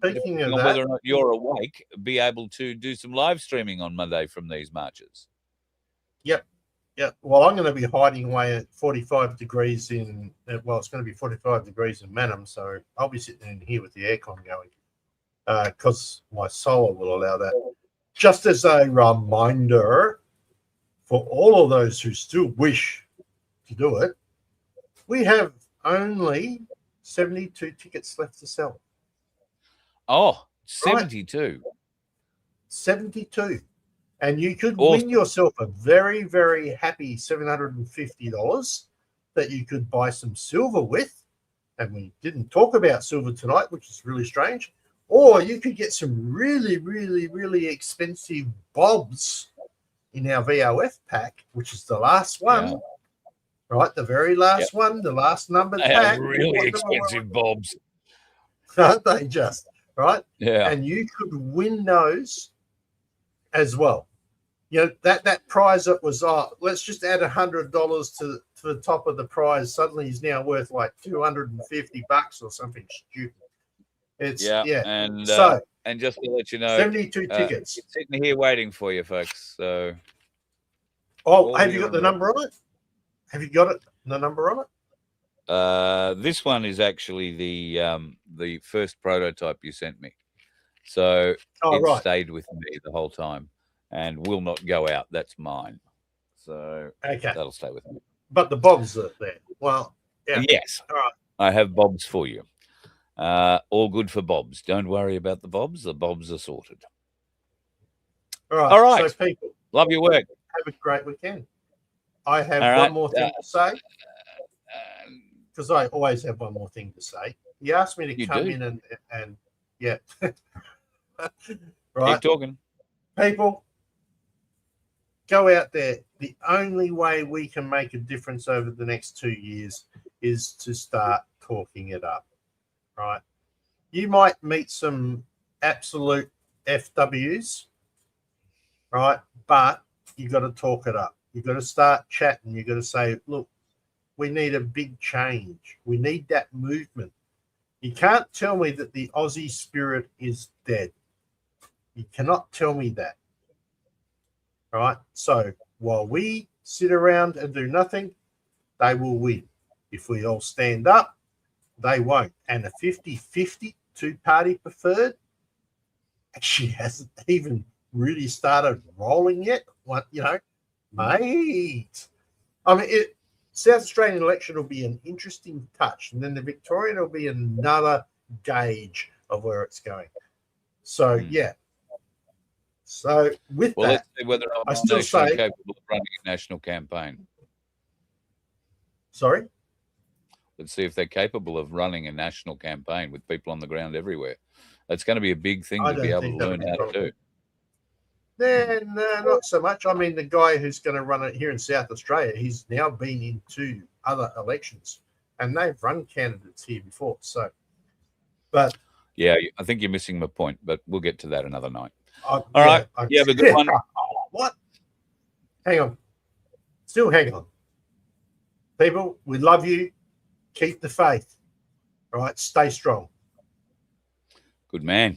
speaking of on that, whether or not you're awake, be able to do some live streaming on Monday from these marches. Yep. Well, I'm going to be hiding away at 45 degrees it's going to be 45 degrees in Mannum, so I'll be sitting in here with the aircon going because my solar will allow that. Just as a reminder for all of those who still wish to do it, we have only 72 tickets left to sell. Oh, 72. Right. 72. And you could win yourself a very, very happy $750 that you could buy some silver with. And we didn't talk about silver tonight, which is really strange. Or you could get some really, really, really expensive bobs in our VOF pack, which is the last one. Yeah. Right, the very last one, the last numbered pack. Really expensive bobs. Aren't they just? Right? Yeah. And you could win those as well. You know, that prize that was, let's just add $100 to the top of the prize. Suddenly is now worth like $250 or something stupid. It's and so and just to let you know, 72 tickets sitting here waiting for you, folks. So, have you got the number on it? Have you got it? The number on it? This one is actually the first prototype you sent me, so it stayed with me the whole time and will not go out. That's mine, so that'll stay with me. But the bobs are there. Well, yes, all right. I have bobs for you. All good for bobs. Don't worry about the bobs. The bobs are sorted. All right. So people, love your work. Have a great weekend. I have one more thing to say because I always have one more thing to say. You asked me to come in and yeah, right. Keep talking. People, go out there. The only way we can make a difference over the next 2 years is to start talking it up. Right, you might meet some absolute FWs, right? But you got to talk it up. You got to start chatting. You got to say, look, we need a big change. We need that movement. You can't tell me that the Aussie spirit is dead. You cannot tell me that. Right? So while we sit around and do nothing, they will win. If we all stand up, they won't. And a 50-50 two-party preferred actually hasn't even really started rolling yet. What, mate. I mean, South Australian election will be an interesting touch, and then the Victorian will be another gauge of where it's going. So, yeah. So, with that, let's see whether I still say capable of running a national campaign. Sorry? Let's see if they're capable of running a national campaign with people on the ground everywhere. That's going to be a big thing to be able to learn how to do. No, not so much. I mean, the guy who's going to run it here in South Australia, he's now been in 2 other elections, and they've run candidates here before. So, but yeah, I think you're missing my point, but we'll get to that another night. All yeah, right. You have a good one. What? Hang on. Still hang on. People, we love you. Keep the faith. All right. Stay strong. Good man.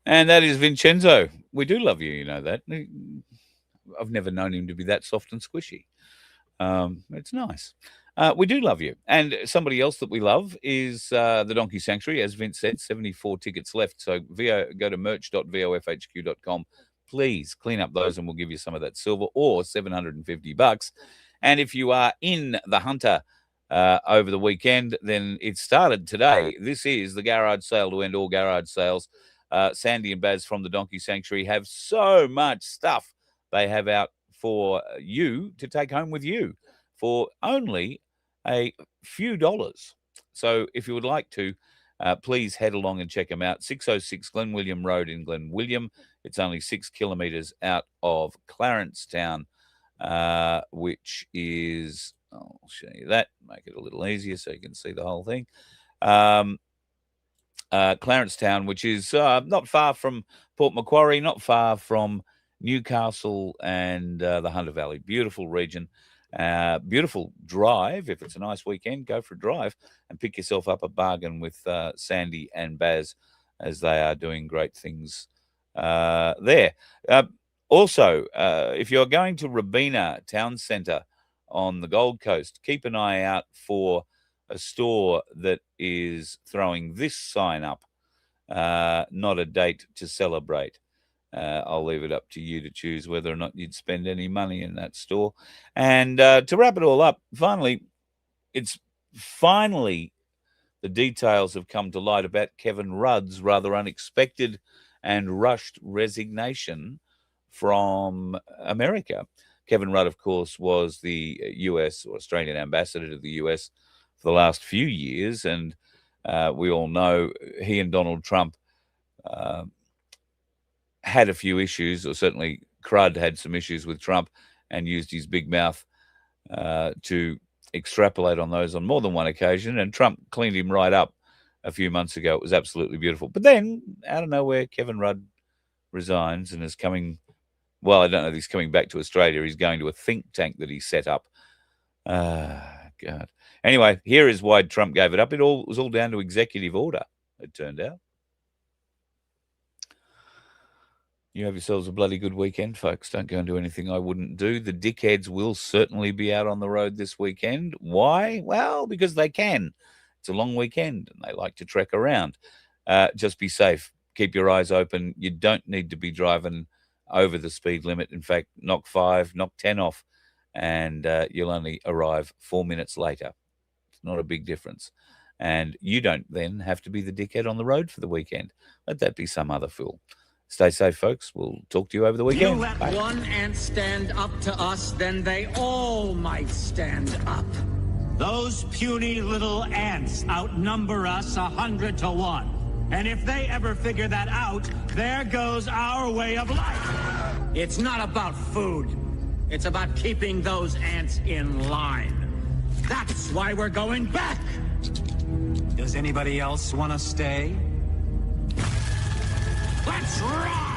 And that is Vincenzo. We do love you. You know that. I've never known him to be that soft and squishy. It's nice. We do love you. And somebody else that we love is the Donkey Sanctuary. As Vince said, 74 tickets left. So go to merch.vofhq.com. Please clean up those and we'll give you some of that silver, or $750. And if you are in the Hunter over the weekend, then it started today. This is the garage sale to end all garage sales. Sandy and Baz from the Donkey Sanctuary have so much stuff they have out for you to take home with you for only a few dollars. So if you would like to, please head along and check them out. 606 Glen William Road in Glen William. It's only 6 kilometres out of Clarencetown, which is, I'll show you that, make it a little easier so you can see the whole thing. Clarencetown, which is not far from Port Macquarie, not far from Newcastle and the Hunter Valley. Beautiful region. Beautiful drive. If it's a nice weekend, go for a drive and pick yourself up a bargain with Sandy and Baz, as they are doing great things there. Also, if you're going to Robina Town Centre on the Gold Coast, keep an eye out for a store that is throwing this sign up, not a date to celebrate. I'll leave it up to you to choose whether or not you'd spend any money in that store. And to wrap it all up, finally, the details have come to light about Kevin Rudd's rather unexpected and rushed resignation from America. Kevin Rudd, of course, was the US or Australian ambassador to the US for the last few years. And we all know he and Donald Trump had a few issues, or certainly Crud had some issues with Trump and used his big mouth to extrapolate on those on more than one occasion. And Trump cleaned him right up a few months ago. It was absolutely beautiful. But then, out of nowhere, Kevin Rudd resigns and is coming, well, I don't know if he's coming back to Australia. He's going to a think tank that he set up. God. Anyway, here is why Trump gave it up. It was all down to executive order, it turned out. You have yourselves a bloody good weekend, folks. Don't go and do anything I wouldn't do. The dickheads will certainly be out on the road this weekend. Why? Well, because they can. It's a long weekend and they like to trek around. Just be safe. Keep your eyes open. You don't need to be driving over the speed limit. In fact, knock 5, knock 10 off, and you'll only arrive 4 minutes later. It's not a big difference. And you don't then have to be the dickhead on the road for the weekend. Let that be some other fool. Stay safe, folks. We'll talk to you over the weekend. You let Bye. one ant stand up to us, then they all might stand up. Those puny little ants outnumber us 100 to 1. And if they ever figure that out, there goes our way of life. It's not about food. It's about keeping those ants in line. That's why we're going back. Does anybody else want to stay? Let's rock!